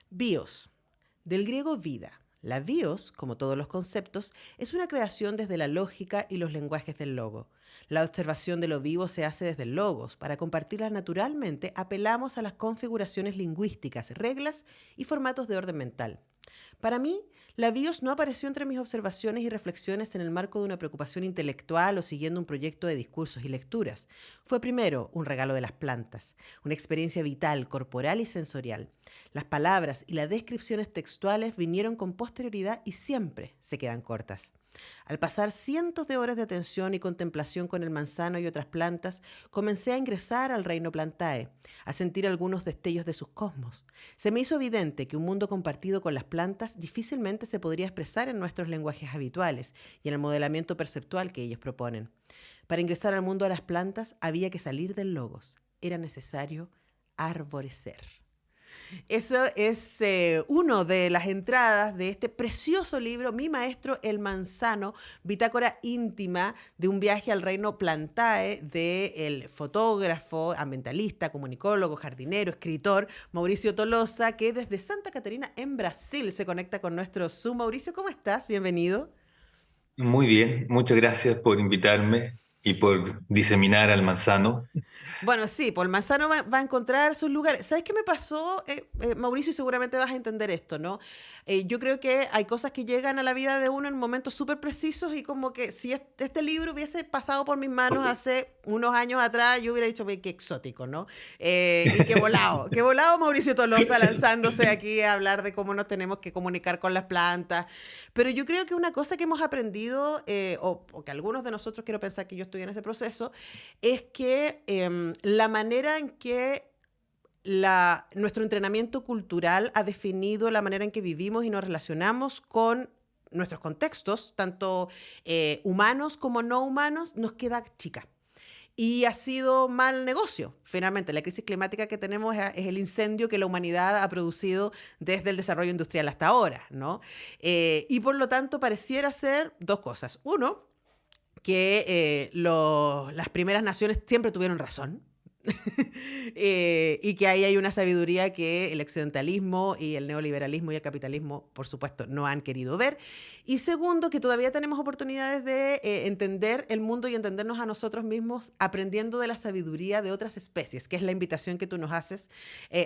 Bios, del griego vida. La bios, como todos los conceptos, es una creación desde la lógica y los lenguajes del logo. La observación de lo vivo se hace desde el logos. Para compartirla naturalmente, apelamos a las configuraciones lingüísticas, reglas y formatos de orden mental. Para mí, la BIOS no apareció entre mis observaciones y reflexiones en el marco de una preocupación intelectual o siguiendo un proyecto de discursos y lecturas. Fue primero un regalo de las plantas, una experiencia vital, corporal y sensorial. Las palabras y las descripciones textuales vinieron con posterioridad y siempre se quedan cortas. Al pasar cientos de horas de atención y contemplación con el manzano y otras plantas, comencé a ingresar al reino Plantae, a sentir algunos destellos de sus cosmos. Se me hizo evidente que un mundo compartido con las plantas difícilmente se podría expresar en nuestros lenguajes habituales y en el modelamiento perceptual que ellos proponen. Para ingresar al mundo de las plantas había que salir del logos. Era necesario arborecer. Eso es uno de las entradas de este precioso libro, Mi Maestro el Manzano, bitácora íntima de un viaje al reino Plantae del fotógrafo, ambientalista, comunicólogo, jardinero, escritor Mauricio Tolosa, que desde Santa Catarina en Brasil se conecta con nuestro Zoom. Mauricio, ¿cómo estás? Bienvenido. Muy bien, muchas gracias por invitarme y por diseminar al manzano. Bueno, sí, Paul Manzano va a encontrar sus lugares. ¿Sabes qué me pasó, Mauricio? Y seguramente vas a entender esto, ¿no? Yo creo que hay cosas que llegan a la vida de uno en momentos súper precisos y como que si este libro hubiese pasado por mis manos hace unos años atrás, yo hubiera dicho, "Ve, qué exótico, ¿no? Y qué volado Mauricio Tolosa lanzándose aquí a hablar de cómo nos tenemos que comunicar con las plantas. Pero yo creo que una cosa que hemos aprendido, o que algunos de nosotros, quiero pensar que yo estoy en ese proceso, es que la manera en que nuestro entrenamiento cultural ha definido la manera en que vivimos y nos relacionamos con nuestros contextos, tanto humanos como no humanos, nos queda chica. Y ha sido mal negocio. Finalmente, la crisis climática que tenemos es el incendio que la humanidad ha producido desde el desarrollo industrial hasta ahora, ¿no? Y por lo tanto, pareciera ser dos cosas. Uno, que las primeras naciones siempre tuvieron razón. Y que ahí hay una sabiduría que el occidentalismo y el neoliberalismo y el capitalismo, por supuesto, no han querido ver. Y segundo, que todavía tenemos oportunidades de entender el mundo y entendernos a nosotros mismos aprendiendo de la sabiduría de otras especies, que es la invitación que tú nos haces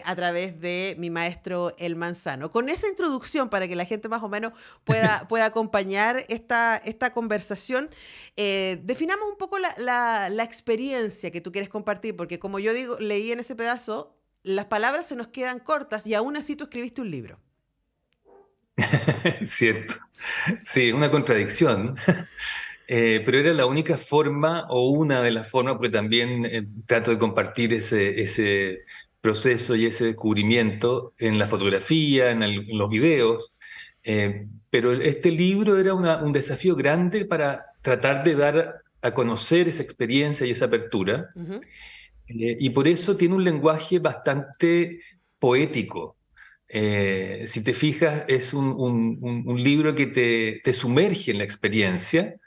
a través de Mi Maestro el Manzano. Con esa introducción, para que la gente más o menos pueda acompañar esta conversación, definamos un poco la experiencia que tú quieres compartir, porque como yo digo, leí en ese pedazo, las palabras se nos quedan cortas y aún así tú escribiste un libro. Cierto, sí, una contradicción, pero era la única forma o una de las formas, porque también trato de compartir ese proceso y ese descubrimiento en la fotografía, en los videos, pero este libro era un desafío grande para tratar de dar a conocer esa experiencia y esa apertura. Ujú. Y por eso tiene un lenguaje bastante poético. Si te fijas, es un libro que te sumerge en la experiencia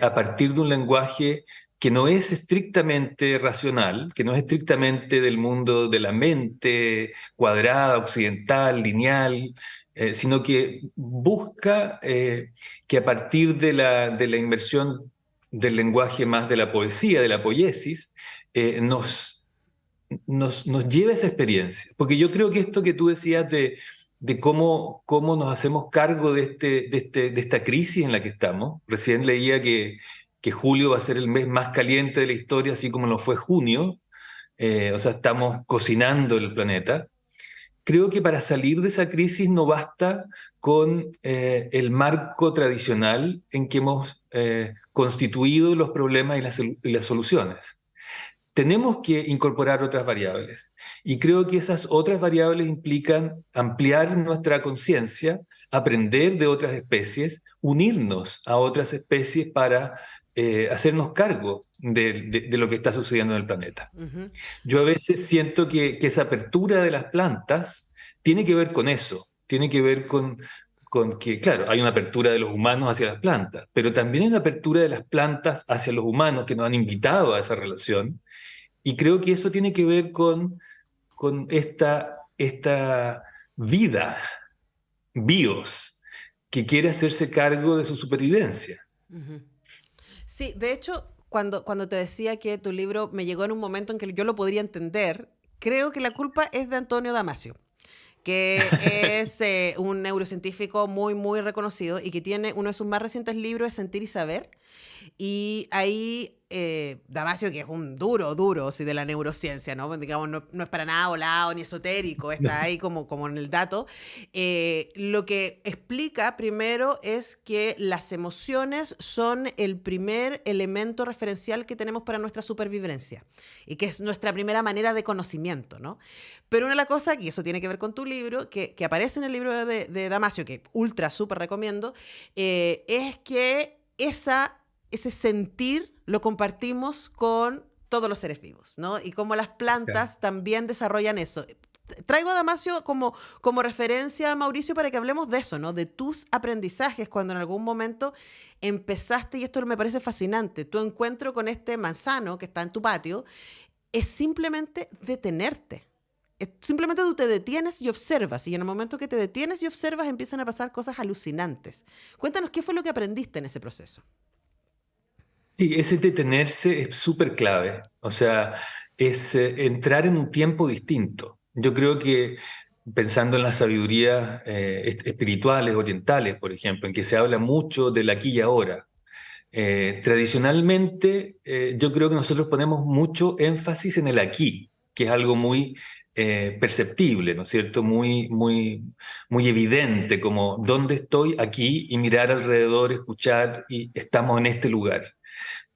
a partir de un lenguaje que no es estrictamente racional, que no es estrictamente del mundo de la mente cuadrada, occidental, lineal, sino que busca que a partir de la inmersión del lenguaje más de la poesía, de la poiesis, nos lleva a esa experiencia. Porque yo creo que esto que tú decías de cómo nos hacemos cargo de esta crisis en la que estamos, recién leía que julio va a ser el mes más caliente de la historia, así como lo fue junio, o sea, estamos cocinando el planeta. Creo que para salir de esa crisis no basta con el marco tradicional en que hemos constituido los problemas y las soluciones. Tenemos que incorporar otras variables. Y creo que esas otras variables implican ampliar nuestra conciencia, aprender de otras especies, unirnos a otras especies para hacernos cargo de lo que está sucediendo en el planeta. Ujú. Yo a veces siento que esa apertura de las plantas tiene que ver con eso, tiene que ver con que, claro, hay una apertura de los humanos hacia las plantas, pero también hay una apertura de las plantas hacia los humanos que nos han invitado a esa relación. Y creo que eso tiene que ver con esta vida, bios, que quiere hacerse cargo de su supervivencia. Ujú. Sí, de hecho, cuando te decía que tu libro me llegó en un momento en que yo lo podría entender, creo que la culpa es de Antonio Damasio, que es un neurocientífico muy, muy reconocido y que tiene uno de sus más recientes libros, es Sentir y Saber. Y ahí Damasio, que es un duro, duro, sí, de la neurociencia, ¿no? Digamos, no es para nada volado ni esotérico, está ahí como en el dato. Lo que explica primero es que las emociones son el primer elemento referencial que tenemos para nuestra supervivencia y que es nuestra primera manera de conocimiento, ¿no? Pero una de las cosas, y eso tiene que ver con tu libro, que aparece en el libro de Damasio, que ultra, súper recomiendo, es que ese sentir lo compartimos con todos los seres vivos, ¿no? Y como las Claro. plantas también desarrollan eso. Traigo a Damasio como referencia, Mauricio, para que hablemos de eso, ¿no? De tus aprendizajes cuando en algún momento empezaste, y esto me parece fascinante, tu encuentro con este manzano que está en tu patio, es simplemente detenerte. Simplemente tú te detienes y observas, y en el momento que te detienes y observas empiezan a pasar cosas alucinantes. Cuéntanos qué fue lo que aprendiste en ese proceso. Sí, ese detenerse es súper clave. O sea, es entrar en un tiempo distinto. Yo creo que pensando en las sabidurías espirituales, orientales, por ejemplo, en que se habla mucho del aquí y ahora. Tradicionalmente, yo creo que nosotros ponemos mucho énfasis en el aquí, que es algo muy perceptible, ¿no es cierto? Muy evidente, como dónde estoy aquí y mirar alrededor, escuchar y estamos en este lugar.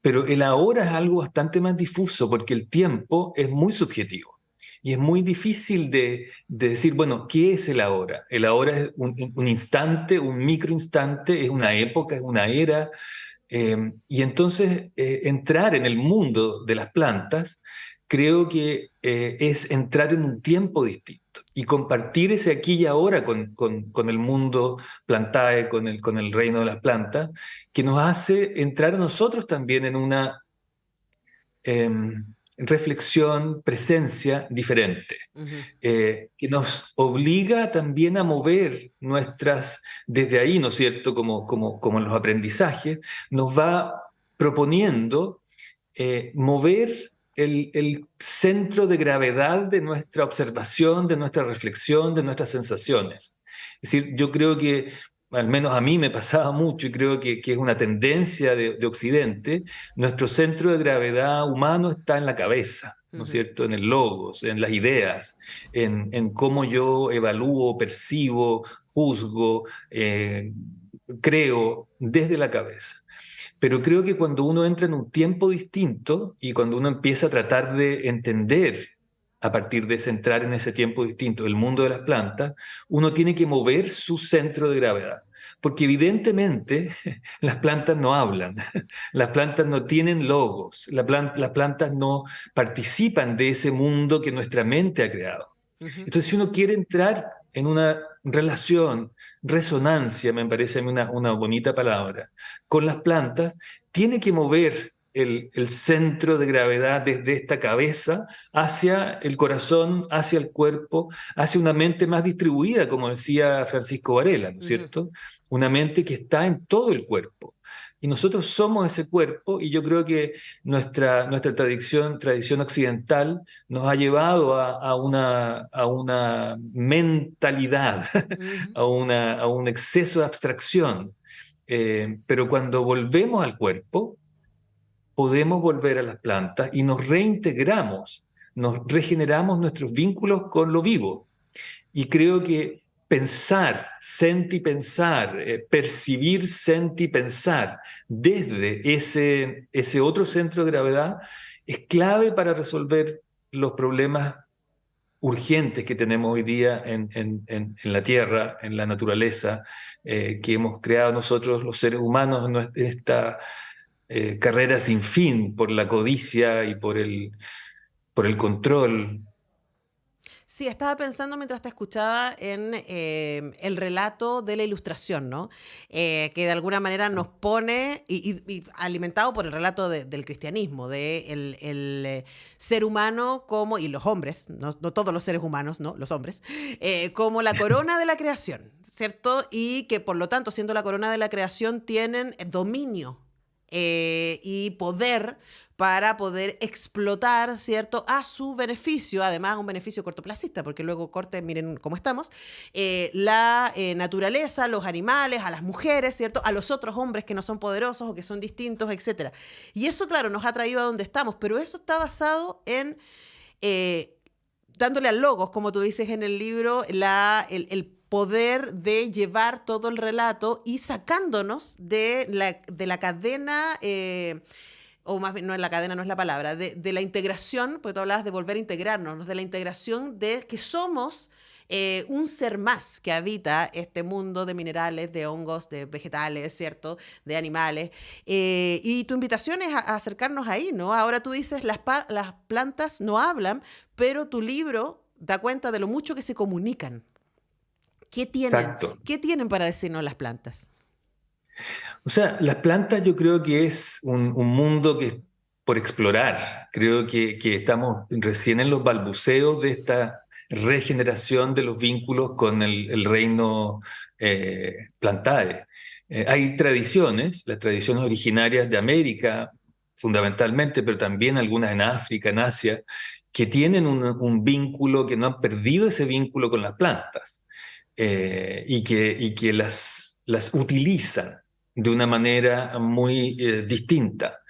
Pero el ahora es algo bastante más difuso porque el tiempo es muy subjetivo. Y es muy difícil de decir, bueno, ¿qué es el ahora? El ahora es un instante, un microinstante, es una época, es una era. Y entonces entrar en el mundo de las plantas creo que es entrar en un tiempo distinto y compartir ese aquí y ahora con el mundo plantae, con el reino de las plantas, que nos hace entrar a nosotros también en una reflexión, presencia diferente, Ujú. que nos obliga también a mover desde ahí, ¿no es cierto?, como en los aprendizajes, nos va proponiendo mover el centro de gravedad de nuestra observación, de nuestra reflexión, de nuestras sensaciones. Es decir, yo creo que, al menos a mí me pasaba mucho y creo que es una tendencia de Occidente, nuestro centro de gravedad humano está en la cabeza, ¿no es Ujú. cierto? En el logos, en las ideas, en cómo yo evalúo, percibo, juzgo, creo desde la cabeza. Pero creo que cuando uno entra en un tiempo distinto y cuando uno empieza a tratar de entender a partir de entrar en ese tiempo distinto el mundo de las plantas, uno tiene que mover su centro de gravedad. Porque evidentemente las plantas no hablan, las plantas no tienen logos, las plantas no participan de ese mundo que nuestra mente ha creado. Ujú. Entonces, si uno quiere entrar en una relación, resonancia, me parece a mí una bonita palabra, con las plantas, tiene que mover el centro de gravedad desde esta cabeza hacia el corazón, hacia el cuerpo, hacia una mente más distribuida, como decía Francisco Varela, ¿no es Ujú. cierto? Una mente que está en todo el cuerpo. Y nosotros somos ese cuerpo y yo creo que nuestra tradición occidental nos ha llevado a una mentalidad, Ujú. a un exceso de abstracción. Pero cuando volvemos al cuerpo, podemos volver a las plantas y nos reintegramos, nos regeneramos nuestros vínculos con lo vivo. Y creo que pensar, sentipensar, percibir, sentipensar desde ese otro centro de gravedad es clave para resolver los problemas urgentes que tenemos hoy día en la Tierra, en la naturaleza, que hemos creado nosotros los seres humanos en esta carrera sin fin por la codicia y por el control. Sí, estaba pensando mientras te escuchaba en el relato de la Ilustración, ¿no? Que de alguna manera nos pone, y alimentado por el relato del cristianismo, de el ser humano como, y los hombres, no todos los seres humanos, ¿no? Los hombres, como la corona de la creación, ¿cierto? Y que por lo tanto, siendo la corona de la creación, tienen dominio y poder para poder explotar, ¿cierto?, a su beneficio, además un beneficio cortoplacista, porque luego corte, miren cómo estamos, la naturaleza, los animales, a las mujeres, ¿cierto?, a los otros hombres que no son poderosos o que son distintos, etcétera. Y eso, claro, nos ha traído a donde estamos, pero eso está basado en dándole al logos, como tú dices en el libro, el poder de llevar todo el relato y sacándonos de la cadena, o más bien, no, en la cadena no es la palabra, de la integración, porque tú hablabas de volver a integrarnos, de la integración de que somos un ser más que habita este mundo de minerales, de hongos, de vegetales, ¿cierto? De animales. Y tu invitación es a acercarnos ahí, ¿no? Ahora tú dices, las plantas no hablan, pero tu libro da cuenta de lo mucho que se comunican. ¿Qué tienen? Exacto. ¿Qué tienen para decirnos las plantas? O sea, las plantas yo creo que es un mundo que es por explorar. Creo que estamos recién en los balbuceos de esta regeneración de los vínculos con el reino Plantae. Hay tradiciones, las tradiciones originarias de América, fundamentalmente, pero también algunas en África, en Asia, que tienen un vínculo, que no han perdido ese vínculo con las plantas y que las utilizan de una manera muy distinta.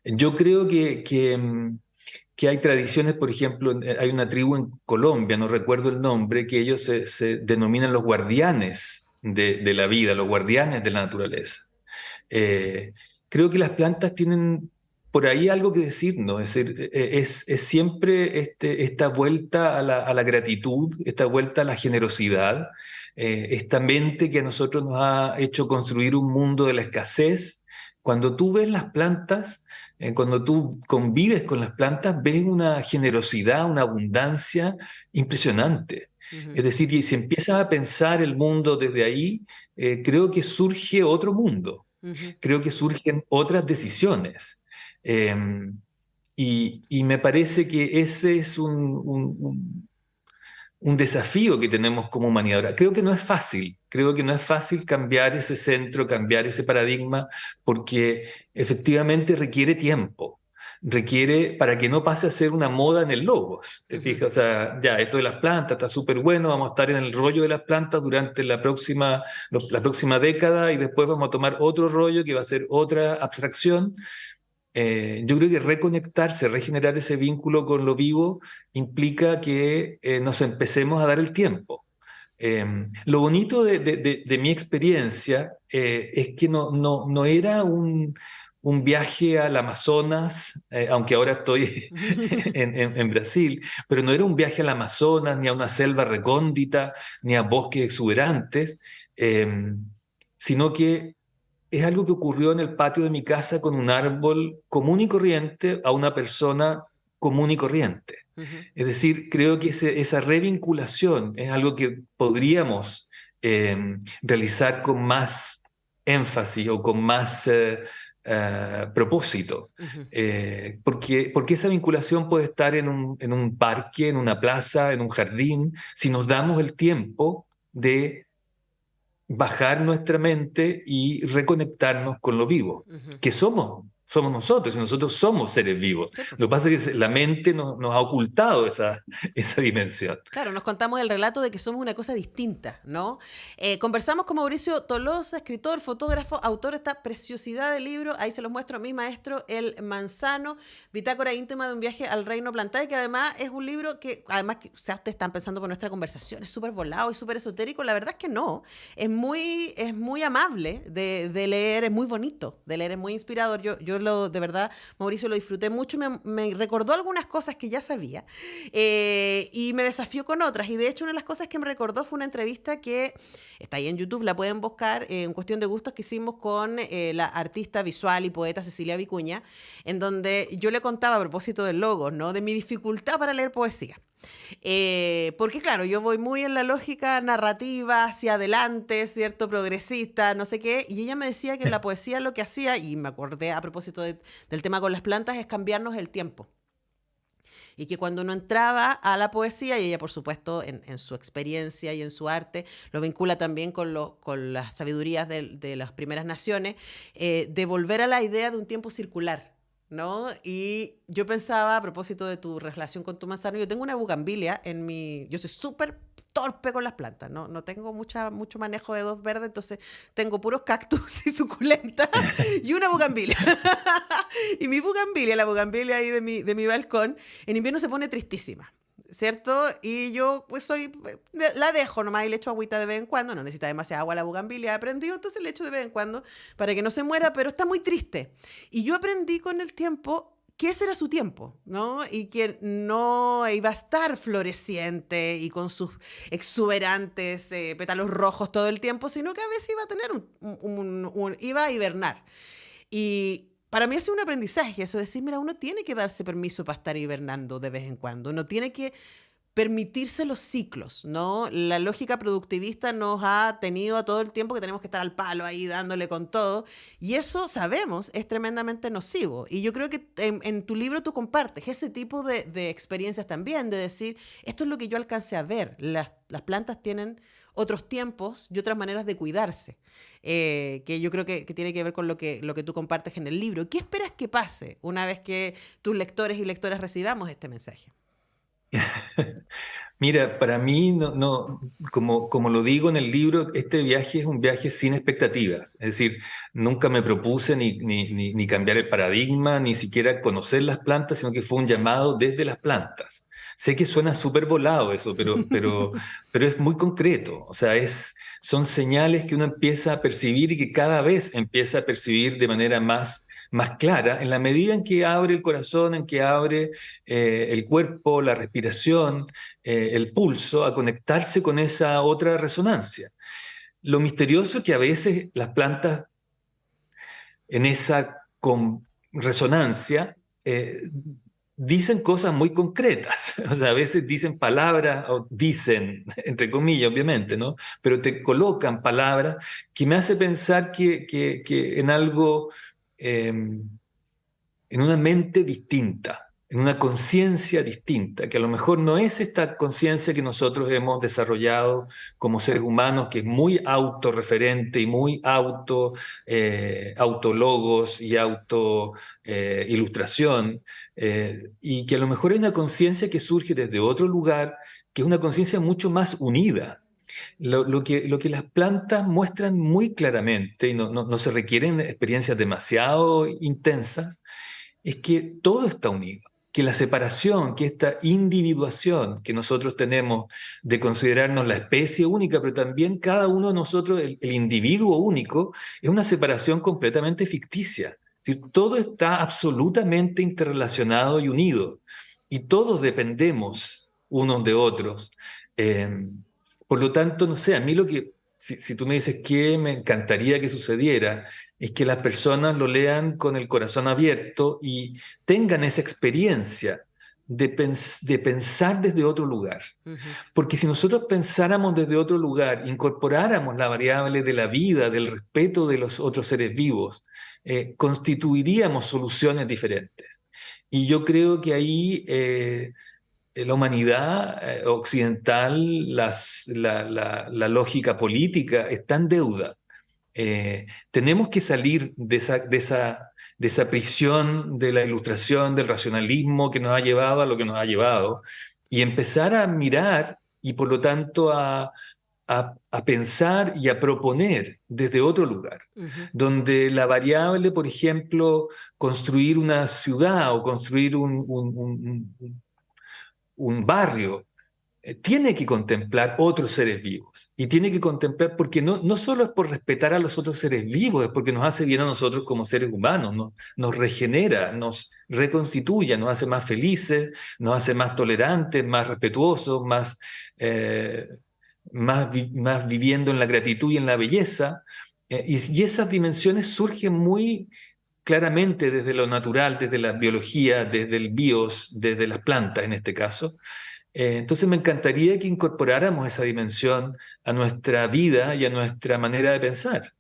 Yo creo que hay tradiciones, por ejemplo, hay una tribu en Colombia, no recuerdo el nombre, que ellos se denominan los guardianes de la vida, los guardianes de la naturaleza. Eh, Creo que las plantas tienen por ahí algo que decirnos, es decir, es siempre esta vuelta a la gratitud, esta vuelta a la generosidad, esta mente que a nosotros nos ha hecho construir un mundo de la escasez. Cuando tú ves las plantas, cuando tú convives con las plantas, ves una generosidad, una abundancia impresionante. Ujú, Es decir, y si empiezas a pensar el mundo desde ahí, creo que surge otro mundo, ujú. creo que surgen otras decisiones. Eh, y me parece que ese es un desafío que tenemos como humanidad. Ahora, creo que no es fácil cambiar ese centro, cambiar ese paradigma, porque efectivamente requiere tiempo. Requiere para que no pase a ser una moda en el logos. ¿Te Ujú. fijas? O sea, ya, esto de las plantas está súper bueno, vamos a estar en el rollo de las plantas durante la próxima década y después vamos a tomar otro rollo que va a ser otra abstracción. Yo creo que reconectarse, regenerar ese vínculo con lo vivo implica que nos empecemos a dar el tiempo. Lo bonito de mi experiencia es que no era un viaje al Amazonas, aunque ahora estoy en Brasil, pero no era un viaje al Amazonas, ni a una selva recóndita, ni a bosques exuberantes, sino que es algo que ocurrió en el patio de mi casa con un árbol común y corriente a una persona común y corriente. Ujú. Es decir, creo que esa revinculación es algo que podríamos realizar con más énfasis o con más propósito. Ujú. Porque esa vinculación puede estar en un parque, en una plaza, en un jardín, si nos damos el tiempo de bajar nuestra mente y reconectarnos con lo vivo, Ujú. que somos nosotros, y nosotros somos seres vivos. Sí, po. Lo que pasa es que la mente nos ha ocultado esa dimensión. Claro, nos contamos el relato de que somos una cosa distinta, ¿no? Conversamos con Mauricio Tolosa, escritor, fotógrafo, autor de esta preciosidad de libro. Ahí se los muestro a mi maestro, El Manzano, Bitácora íntima de un viaje al reino Plantae, que además es un libro que, además, que, o sea, ustedes están pensando por nuestra conversación, es súper volado y súper esotérico. La verdad es que no. Es muy amable de leer, es muy bonito de leer, es muy inspirador. De verdad, Mauricio, lo disfruté mucho, me recordó algunas cosas que ya sabía. Y me desafió con otras. Y de hecho, una de las cosas que me recordó fue una entrevista que está ahí en YouTube, la pueden buscar, en cuestión de gustos, que hicimos con la artista visual y poeta Cecilia Vicuña, en donde yo le contaba a propósito del logo, ¿no? De mi dificultad para leer poesía. Porque claro, yo voy muy en la lógica narrativa, hacia adelante, ¿cierto? Progresista, no sé qué. Y ella me decía que la poesía lo que hacía, y me acordé a propósito del tema con las plantas, es cambiarnos el tiempo. Y que cuando uno entraba a la poesía, y ella por supuesto en su experiencia y en su arte, lo vincula también con las sabidurías de las primeras naciones, de volver a la idea de un tiempo circular, ¿no? Y yo pensaba, a propósito de tu relación con tu manzano, yo tengo una bugambilia en mi... Yo soy súper torpe con las plantas, ¿no? No tengo mucho manejo de dos verdes, entonces tengo puros cactus y suculentas y una bugambilia. Y mi bugambilia, la bugambilia ahí de mi balcón, en invierno se pone tristísima, ¿cierto? Y yo pues la dejo nomás y le echo agüita de vez en cuando, no necesita demasiada agua la bugambilia, he aprendido, entonces le echo de vez en cuando para que no se muera, pero está muy triste. Y yo aprendí con el tiempo que ese era su tiempo, ¿no? Y que no iba a estar floreciente y con sus exuberantes pétalos rojos todo el tiempo, sino que a veces iba a tener iba a hibernar. Y para mí ha sido un aprendizaje eso de decir, mira, uno tiene que darse permiso para estar hibernando de vez en cuando, uno tiene que permitirse los ciclos, ¿no? La lógica productivista nos ha tenido a todo el tiempo que tenemos que estar al palo ahí dándole con todo, y eso sabemos es tremendamente nocivo. Y yo creo que en tu libro tú compartes ese tipo de experiencias también, de decir, esto es lo que yo alcancé a ver, las plantas tienen otros tiempos y otras maneras de cuidarse, que yo creo que tiene que ver con lo que tú compartes en el libro. ¿Qué esperas que pase una vez que tus lectores y lectoras recibamos este mensaje? Mira, para mí, como lo digo en el libro, este viaje es un viaje sin expectativas. Es decir, nunca me propuse ni cambiar el paradigma, ni siquiera conocer las plantas, sino que fue un llamado desde las plantas. Sé que suena súper volado eso, pero es muy concreto. O sea, son señales que uno empieza a percibir y que cada vez empieza a percibir de manera más clara en la medida en que abre el corazón, en que abre el cuerpo, la respiración, el pulso, a conectarse con esa otra resonancia. Lo misterioso es que a veces las plantas en esa resonancia dicen cosas muy concretas. O sea, a veces dicen palabras, o dicen, entre comillas, obviamente, ¿no? Pero te colocan palabras que me hace pensar que en algo, en una mente distinta, en una conciencia distinta, que a lo mejor no es esta conciencia que nosotros hemos desarrollado como seres humanos, que es muy autorreferente y muy autologos y ilustración, y que a lo mejor hay una conciencia que surge desde otro lugar, que es una conciencia mucho más unida. Lo que las plantas muestran muy claramente, y no se requieren experiencias demasiado intensas, es que todo está unido, que la separación, que esta individuación que nosotros tenemos de considerarnos la especie única, pero también cada uno de nosotros, el individuo único, es una separación completamente ficticia. Es decir, todo está absolutamente interrelacionado y unido, y todos dependemos unos de otros. Eh, por lo tanto, no sé, a mí si tú me dices qué me encantaría que sucediera, es que las personas lo lean con el corazón abierto y tengan esa experiencia de pensar desde otro lugar. Ujú. Porque si nosotros pensáramos desde otro lugar, incorporáramos la variable de la vida, del respeto de los otros seres vivos, constituiríamos soluciones diferentes. Y yo creo que ahí la humanidad occidental, la lógica política está en deuda. Tenemos que salir de esa prisión de la ilustración, del racionalismo que nos ha llevado a lo que nos ha llevado, y empezar a mirar y por lo tanto a pensar y a proponer desde otro lugar, Ujú. donde la variable, por ejemplo, construir una ciudad o construir un barrio, tiene que contemplar otros seres vivos. Y tiene que contemplar, porque no solo es por respetar a los otros seres vivos, es porque nos hace bien a nosotros como seres humanos, nos regenera, nos reconstituye, nos hace más felices, nos hace más tolerantes, más respetuosos, más viviendo en la gratitud y en la belleza. Y esas dimensiones surgen muy claramente desde lo natural, desde la biología, desde el bios, desde las plantas en este caso, Entonces me encantaría que incorporáramos esa dimensión a nuestra vida y a nuestra manera de pensar.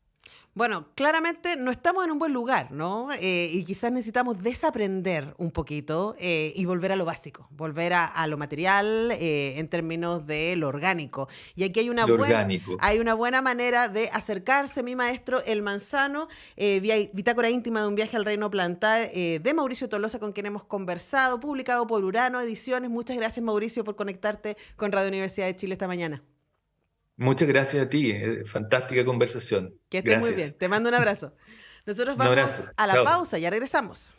Bueno, claramente no estamos en un buen lugar, ¿no? Y quizás necesitamos desaprender un poquito y volver a lo básico, volver a lo material en términos de lo orgánico. Y aquí Lo orgánico. hay una buena manera de acercarse, mi maestro, El Manzano, Bitácora íntima de un viaje al reino plantá, de Mauricio Tolosa, con quien hemos conversado, publicado por Urano Ediciones. Muchas gracias, Mauricio, por conectarte con Radio Universidad de Chile esta mañana. Muchas gracias a ti, fantástica conversación. Que estés muy bien. Gracias. Te mando un abrazo. Nosotros Un abrazo. vamos a la Chao. pausa, ya regresamos.